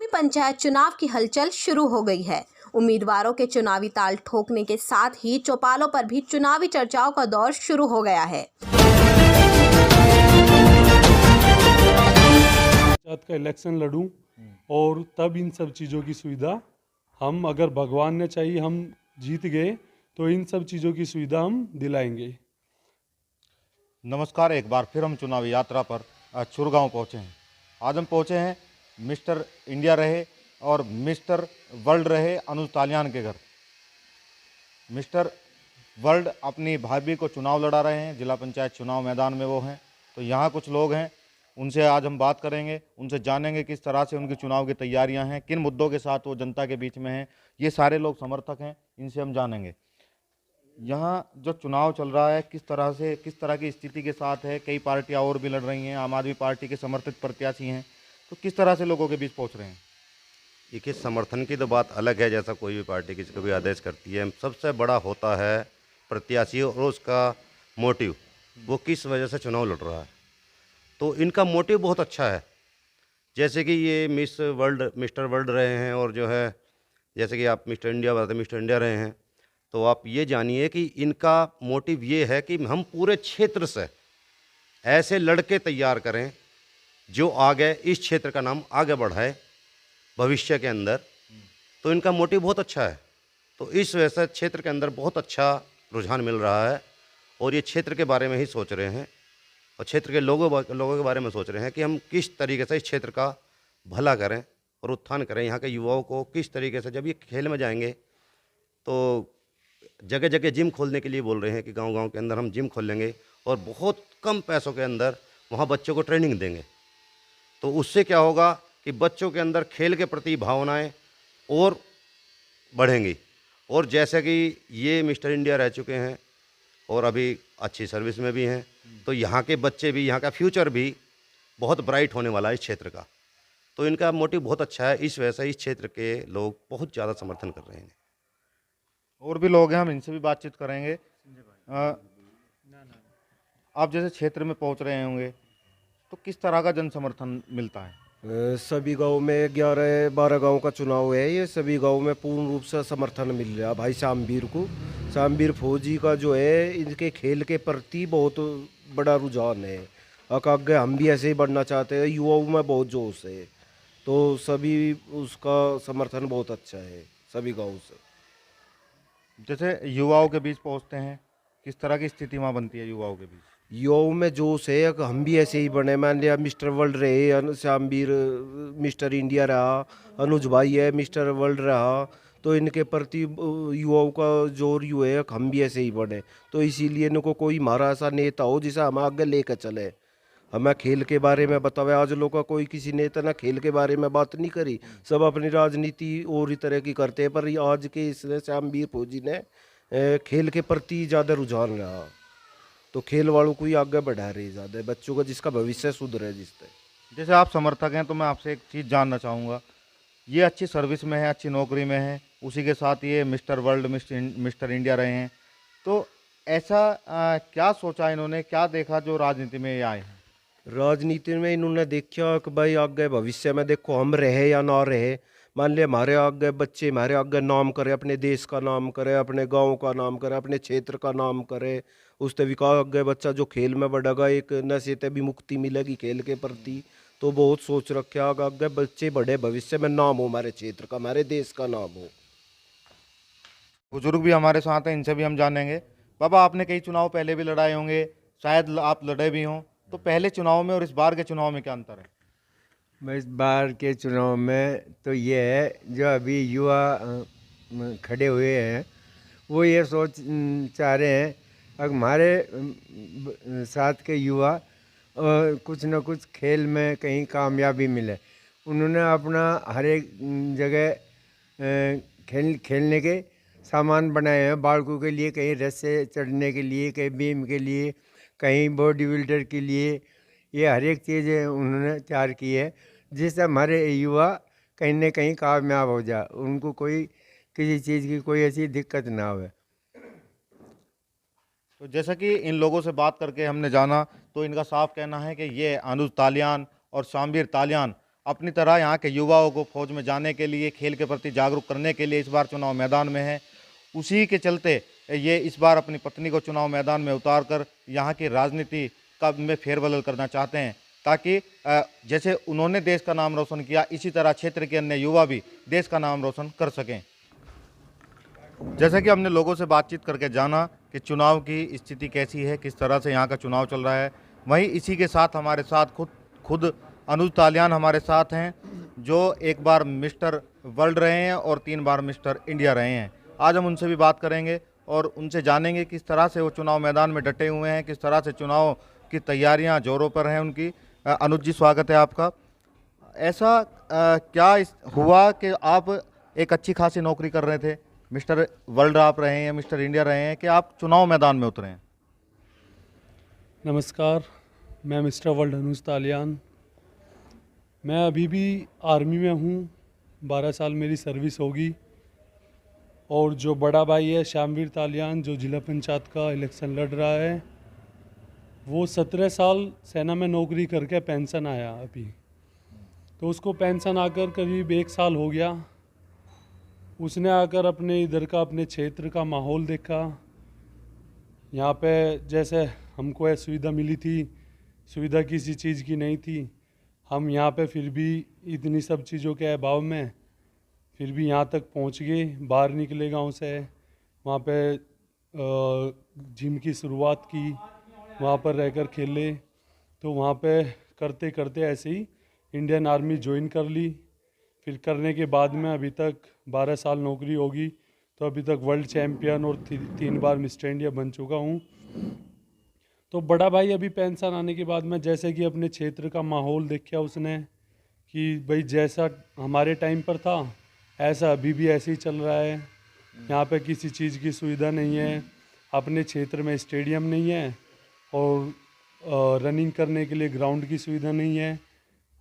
पंचायत चुनाव की हलचल शुरू हो गई है। उम्मीदवारों के चुनावी ताल ठोकने के साथ ही चौपालों पर भी चुनावी चर्चाओं का दौर शुरू हो गया है। पंचायत का इलेक्शन लड़ूं और तब इन सब चीज़ों की सुविधा हम, अगर भगवान ने चाहिए हम जीत गए तो इन सब चीज़ों की सुविधा हम दिलाएंगे। नमस्कार, एक बार फिर हम चुनावी यात्रा पर चुरगांव पहुँचे हैं। आज हम पहुँचे हैं मिस्टर इंडिया रहे और मिस्टर वर्ल्ड रहे अनुज तालियान के घर। मिस्टर वर्ल्ड अपनी भाभी को चुनाव लड़ा रहे हैं, जिला पंचायत चुनाव मैदान में वो हैं। तो यहाँ कुछ लोग हैं, उनसे आज हम बात करेंगे, उनसे जानेंगे किस तरह से उनकी चुनाव की तैयारियां हैं, किन मुद्दों के साथ वो जनता के बीच में हैं। ये सारे लोग समर्थक हैं, इनसे हम जानेंगे यहाँ जो चुनाव चल रहा है किस तरह की स्थिति के साथ है। कई पार्टियां और भी लड़ रही हैं, आम आदमी पार्टी के समर्थित प्रत्याशी हैं, तो किस तरह से लोगों के बीच पहुंच रहे हैं। देखिए, समर्थन की तो बात अलग है, जैसा कोई भी पार्टी किसी को भी आदेश करती है। सबसे बड़ा होता है प्रत्याशी और उसका मोटिव, वो किस वजह से चुनाव लड़ रहा है। तो इनका मोटिव बहुत अच्छा है। जैसे कि ये मिस्टर वर्ल्ड रहे हैं और जो है जैसे कि आप मिस्टर इंडिया बताते मिस्टर इंडिया रहे हैं, तो आप ये जानिए कि इनका मोटिव ये है कि हम पूरे क्षेत्र से ऐसे लड़के तैयार करें जो आगे इस क्षेत्र का नाम आगे बढ़ाए भविष्य के अंदर। तो इनका मोटिव बहुत अच्छा है। तो इस वजह से क्षेत्र के अंदर बहुत अच्छा रुझान मिल रहा है और ये क्षेत्र के बारे में ही सोच रहे हैं और क्षेत्र के लोगों के बारे में सोच रहे हैं कि हम किस तरीके से इस क्षेत्र का भला करें और उत्थान करें। यहाँ के युवाओं को किस तरीके से, जब ये खेल में जाएंगे तो जगह जगह जिम खोलने के लिए बोल रहे हैं कि गांव-गांव के अंदर हम जिम खोलेंगे और बहुत कम पैसों के अंदर वहाँ बच्चों को ट्रेनिंग देंगे। तो उससे क्या होगा कि बच्चों के अंदर खेल के प्रति भावनाएं और बढ़ेंगी। और जैसे कि ये मिस्टर इंडिया रह चुके हैं और अभी अच्छी सर्विस में भी हैं, तो यहाँ के बच्चे भी, यहाँ का फ्यूचर भी बहुत ब्राइट होने वाला है इस क्षेत्र का। तो इनका मोटिव बहुत अच्छा है, इस वजह से इस क्षेत्र के लोग बहुत ज़्यादा समर्थन कर रहे हैं। और भी लोग हैं, हम इनसे भी बातचीत करेंगे। आप जैसे क्षेत्र में पहुंच रहे होंगे तो किस तरह का जन समर्थन मिलता है। सभी गांव में 11-12 गांव का चुनाव है। ये सभी गांव में पूर्ण रूप से समर्थन मिल रहा है भाई शामवीर को। शामवीर फौजी का जो है, इनके खेल के प्रति बहुत बड़ा रुझान है। आगे हम भी ऐसे ही बढ़ना चाहते हैं, युवाओं में बहुत जोश है, तो सभी उसका समर्थन बहुत अच्छा है सभी गाँव से। जैसे युवाओं के बीच पहुंचते हैं, किस तरह की स्थिति वहाँ बनती है युवाओं के बीच। युवाओं में जोश है, हम भी ऐसे ही बने। मान लिया मिस्टर वर्ल्ड रहे, शामवीर मिस्टर इंडिया रहा, अनुज भाई है मिस्टर वर्ल्ड रहा, तो इनके प्रति युवाओं का जोर यूँ है हम भी ऐसे ही बने। तो इसीलिए इनको कोई हमारा ऐसा नेता हो जिसे हम आगे लेकर चले, हमें खेल के बारे में बतावे। आज लोग का कोई किसी नेता ना खेल के बारे में बात नहीं करी, सब अपनी राजनीति और ही तरह की करते हैं। पर आज के इसने शामवीर फौजी ने खेल के प्रति ज़्यादा रुझान रहा, तो खेल वालों को ही आगे बढ़ा रही ज़्यादा, बच्चों का जिसका भविष्य सुधरे जिससे। जैसे आप समर्थक हैं तो मैं आपसे एक चीज़ जानना चाहूँगा, ये अच्छी सर्विस में है, अच्छी नौकरी में है, उसी के साथ ये मिस्टर वर्ल्ड मिस्टर इंडिया रहे हैं, तो ऐसा क्या सोचा इन्होंने, क्या देखा जो राजनीति में ये आए हैं। राजनीति में इन्होंने देखा कि भाई आगे भविष्य में देखो हम रहे या ना रहे। मान लिया हमारे आगे बच्चे हमारे आगे नाम करे, अपने देश का नाम करे, अपने गांव का नाम करे, अपने क्षेत्र का नाम करे, उससे विकास आगे बच्चा जो खेल में बढ़ेगा, एक नशे से भी मुक्ति मिलेगी खेल के प्रति। तो बहुत सोच रखा आगे बच्चे बड़े भविष्य में नाम हो हमारे क्षेत्र का, हमारे देश का नाम हो। बुजुर्ग भी हमारे साथ हैं, इनसे भी हम जानेंगे। बाबा, आपने कई चुनाव पहले भी लड़ाए होंगे, शायद आप लड़े भी हों, तो पहले चुनाव में और इस बार के चुनाव में क्या अंतर है। इस बार के चुनाव में तो ये है, जो अभी युवा खड़े हुए हैं वो ये सोच चाह रहे हैं अगर हमारे साथ के युवा कुछ न कुछ खेल में कहीं कामयाबी मिले। उन्होंने अपना हर एक जगह खेलने के सामान बनाए हैं, बालकों के लिए, कहीं रस्से चढ़ने के लिए, कहीं बीम के लिए, कहीं बॉडी बिल्डर के लिए। ये हर एक चीज़ उन्होंने तैयार की है जिससे हमारे युवा कहीं न कहीं कामयाब हो जाए, उनको कोई किसी चीज़ की कोई ऐसी दिक्कत ना हो। तो जैसा कि इन लोगों से बात करके हमने जाना, तो इनका साफ कहना है कि ये अनुज तालियान और शामवीर तालियान अपनी तरह यहाँ के युवाओं को फौज में जाने के लिए, खेल के प्रति जागरूक करने के लिए इस बार चुनाव मैदान में है। उसी के चलते ये इस बार अपनी पत्नी को चुनाव मैदान में उतार कर यहाँ की राजनीति का में फेरबदल करना चाहते हैं, ताकि जैसे उन्होंने देश का नाम रोशन किया, इसी तरह क्षेत्र के अन्य युवा भी देश का नाम रोशन कर सकें। जैसा कि हमने लोगों से बातचीत करके जाना कि चुनाव की स्थिति कैसी है, किस तरह से यहाँ का चुनाव चल रहा है, वहीं इसी के साथ हमारे साथ खुद अनुज तालियान हमारे साथ हैं, जो एक बार मिस्टर वर्ल्ड रहे हैं और 3 बार मिस्टर इंडिया रहे हैं। आज हम उनसे भी बात करेंगे और उनसे जानेंगे किस तरह से वो चुनाव मैदान में डटे हुए हैं, किस तरह से चुनाव की तैयारियां जोरों पर हैं उनकी। अनुज जी, स्वागत है आपका। ऐसा क्या हुआ कि आप एक अच्छी खासी नौकरी कर रहे थे, मिस्टर वर्ल्ड आप रहे हैं, मिस्टर इंडिया रहे हैं, कि आप चुनाव मैदान में उतरे हैं? नमस्कार, मैं मिस्टर वर्ल्ड अनुज तालियान। मैं अभी भी आर्मी में हूँ, 12 साल मेरी सर्विस होगी। और जो बड़ा भाई है श्यामवीर तालियान, जो जिला पंचायत का इलेक्शन लड़ रहा है, वो 17 साल सेना में नौकरी करके पेंशन आया अभी। तो उसको पेंशन आकर करीब 1 साल हो गया। उसने आकर अपने इधर का, अपने क्षेत्र का माहौल देखा। यहाँ पे जैसे हमको सुविधा मिली थी, सुविधा किसी चीज़ की नहीं थी। हम यहाँ पे फिर भी इतनी सब चीज़ों के अभाव में फिर भी यहाँ तक पहुँच गए। बाहर निकले गांव से, वहाँ पे जिम की शुरुआत की, वहाँ पर रहकर खेले। तो वहाँ पे करते करते ऐसे ही इंडियन आर्मी ज्वाइन कर ली। फिर करने के बाद में अभी तक 12 साल नौकरी होगी, तो अभी तक वर्ल्ड चैम्पियन और 3 बार मिस्टर इंडिया बन चुका हूँ। तो बड़ा भाई अभी पेंशन आने के बाद में जैसे कि अपने क्षेत्र का माहौल देखा उसने कि भाई जैसा हमारे टाइम पर था ऐसा अभी भी ऐसे ही चल रहा है। यहाँ पे किसी चीज़ की सुविधा नहीं है, अपने क्षेत्र में स्टेडियम नहीं है और रनिंग करने के लिए ग्राउंड की सुविधा नहीं है,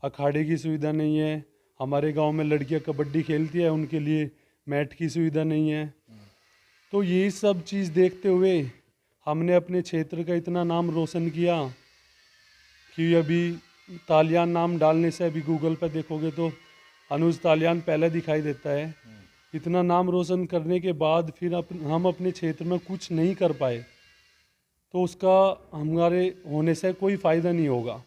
अखाड़े की सुविधा नहीं है। हमारे गांव में लड़कियां कबड्डी खेलती है, उनके लिए मैट की सुविधा नहीं है। तो यही सब चीज़ देखते हुए हमने अपने क्षेत्र का इतना नाम रोशन किया कि अभी तालियान नाम डालने से अभी गूगल पर देखोगे तो अनुज तालियान पहले दिखाई देता है। इतना नाम रोशन करने के बाद फिर हम अपने क्षेत्र में कुछ नहीं कर पाए तो उसका हमारे होने से कोई फ़ायदा नहीं होगा।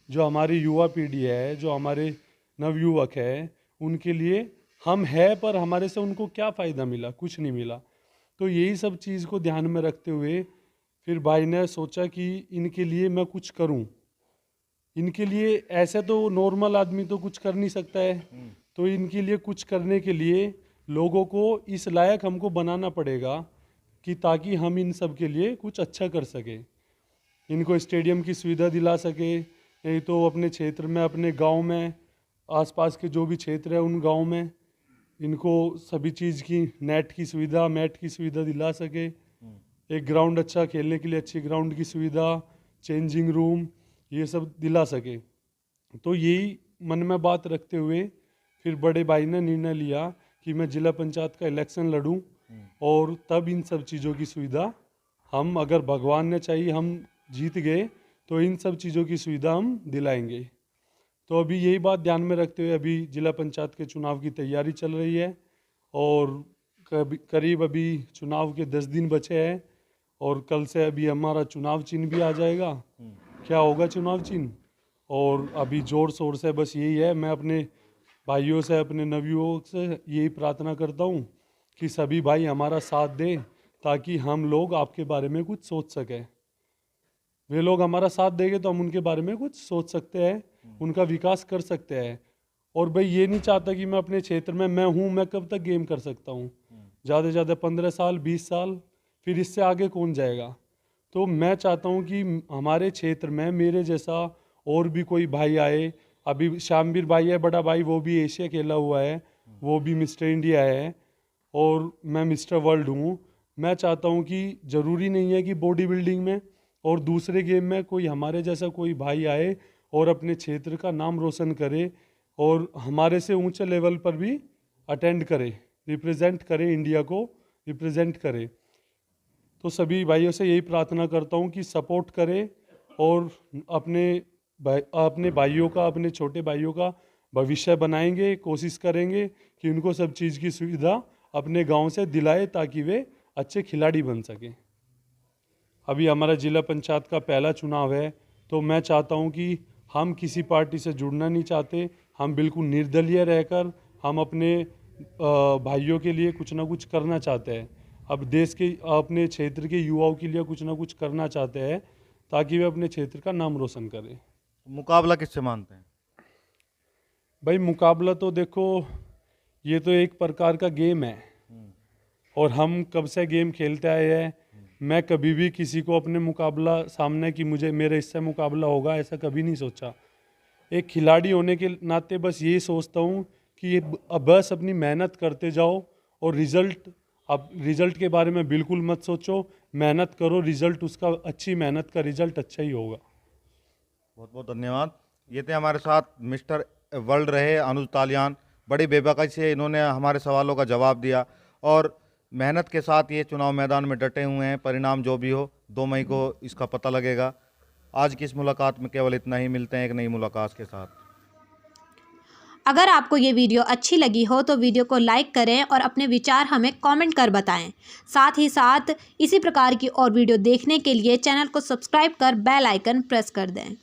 जो हमारी युवा पीढ़ी है, जो हमारे नवयुवक है, उनके लिए हम है, पर हमारे से उनको क्या फ़ायदा मिला? कुछ नहीं मिला। तो यही सब चीज़ को ध्यान में रखते हुए फिर भाई ने सोचा कि इनके लिए मैं कुछ करूं। इनके लिए ऐसे तो नॉर्मल आदमी तो कुछ कर नहीं सकता है, तो इनके लिए कुछ करने के लिए लोगों को इस लायक हमको बनाना पड़ेगा कि ताकि हम इन सब के लिए कुछ अच्छा कर सके। इनको स्टेडियम की सुविधा दिला सके, नहीं तो अपने क्षेत्र में, अपने गांव में, आसपास के जो भी क्षेत्र है उन गांव में इनको सभी चीज़ की नेट की सुविधा, मैट की सुविधा दिला सके। एक ग्राउंड अच्छा खेलने के लिए अच्छी ग्राउंड की सुविधा, चेंजिंग रूम, ये सब दिला सके। तो यही मन में बात रखते हुए फिर बड़े भाई ने निर्णय लिया कि मैं जिला पंचायत का इलेक्शन लड़ूं और तब इन सब चीज़ों की सुविधा हम, अगर भगवान ने चाहिए हम जीत गए तो इन सब चीज़ों की सुविधा हम दिलाएंगे। तो अभी यही बात ध्यान में रखते हुए अभी जिला पंचायत के चुनाव की तैयारी चल रही है और करीब अभी चुनाव के 10 दिन बचे हैं और कल से अभी हमारा चुनाव चिन्ह भी आ जाएगा। क्या होगा चुनाव चिन्ह, और अभी जोर शोर से बस यही है। मैं अपने भाइयों से, अपने नवयुवकों से यही प्रार्थना करता हूँ कि सभी भाई हमारा साथ दें ताकि हम लोग आपके बारे में कुछ सोच सकें। वे लोग हमारा साथ देंगे तो हम उनके बारे में कुछ सोच सकते हैं, उनका विकास कर सकते हैं। और भाई ये नहीं चाहता कि मैं अपने क्षेत्र में मैं कब तक गेम कर सकता हूँ, ज़्यादा से ज़्यादा 15 साल 20 साल, फिर इससे आगे कौन जाएगा। तो मैं चाहता हूँ कि हमारे क्षेत्र में मेरे जैसा और भी कोई भाई आए। अभी श्यामवीर भाई है, बड़ा भाई, वो भी एशिया खेला हुआ है, वो भी मिस्टर इंडिया है और मैं मिस्टर वर्ल्ड हूँ। मैं चाहता हूँ कि ज़रूरी नहीं है कि बॉडी बिल्डिंग में और दूसरे गेम में कोई हमारे जैसा कोई भाई आए और अपने क्षेत्र का नाम रोशन करे और हमारे से ऊंचे लेवल पर भी अटेंड करे, रिप्रेजेंट करे, इंडिया को रिप्रेजेंट करे। तो सभी भाइयों से यही प्रार्थना करता हूँ कि सपोर्ट करें और अपने भाइयों का, अपने छोटे भाइयों का भविष्य बनाएंगे, कोशिश करेंगे कि उनको सब चीज़ की सुविधा अपने गांव से दिलाए ताकि वे अच्छे खिलाड़ी बन सकें। अभी हमारा जिला पंचायत का पहला चुनाव है, तो मैं चाहता हूं कि हम किसी पार्टी से जुड़ना नहीं चाहते। हम बिल्कुल निर्दलीय रहकर हम अपने भाइयों के लिए कुछ ना कुछ करना चाहते हैं। अब देश के अपने क्षेत्र के युवाओं के लिए कुछ ना कुछ करना चाहते हैं ताकि वे अपने क्षेत्र का नाम रोशन करें। मुकाबला किससे मानते हैं? भाई मुकाबला तो देखो, ये तो एक प्रकार का गेम है और हम कब से गेम खेलते आए हैं। मैं कभी भी किसी को अपने मुकाबला सामने कि मुझे मेरे इससे मुकाबला होगा ऐसा कभी नहीं सोचा। एक खिलाड़ी होने के नाते बस यही सोचता हूँ कि ये बस अपनी मेहनत करते जाओ और रिज़ल्ट के बारे में बिल्कुल मत सोचो। मेहनत करो, रिज़ल्ट उसका अच्छी मेहनत का रिज़ल्ट अच्छा ही होगा। बहुत बहुत धन्यवाद। ये थे हमारे साथ मिस्टर वर्ल्ड रहे अनुज तालियान। बड़ी बेबाकी से इन्होंने हमारे सवालों का जवाब दिया और मेहनत के साथ ये चुनाव मैदान में डटे हुए हैं। परिणाम जो भी हो 2 मई को इसका पता लगेगा। आज की इस मुलाकात में केवल इतना ही। मिलते हैं एक नई मुलाकात के साथ। अगर आपको ये वीडियो अच्छी लगी हो तो वीडियो को लाइक करें और अपने विचार हमें कमेंट कर बताएं। साथ ही साथ इसी प्रकार की और वीडियो देखने के लिए चैनल को सब्सक्राइब कर बेल आइकन प्रेस कर दें।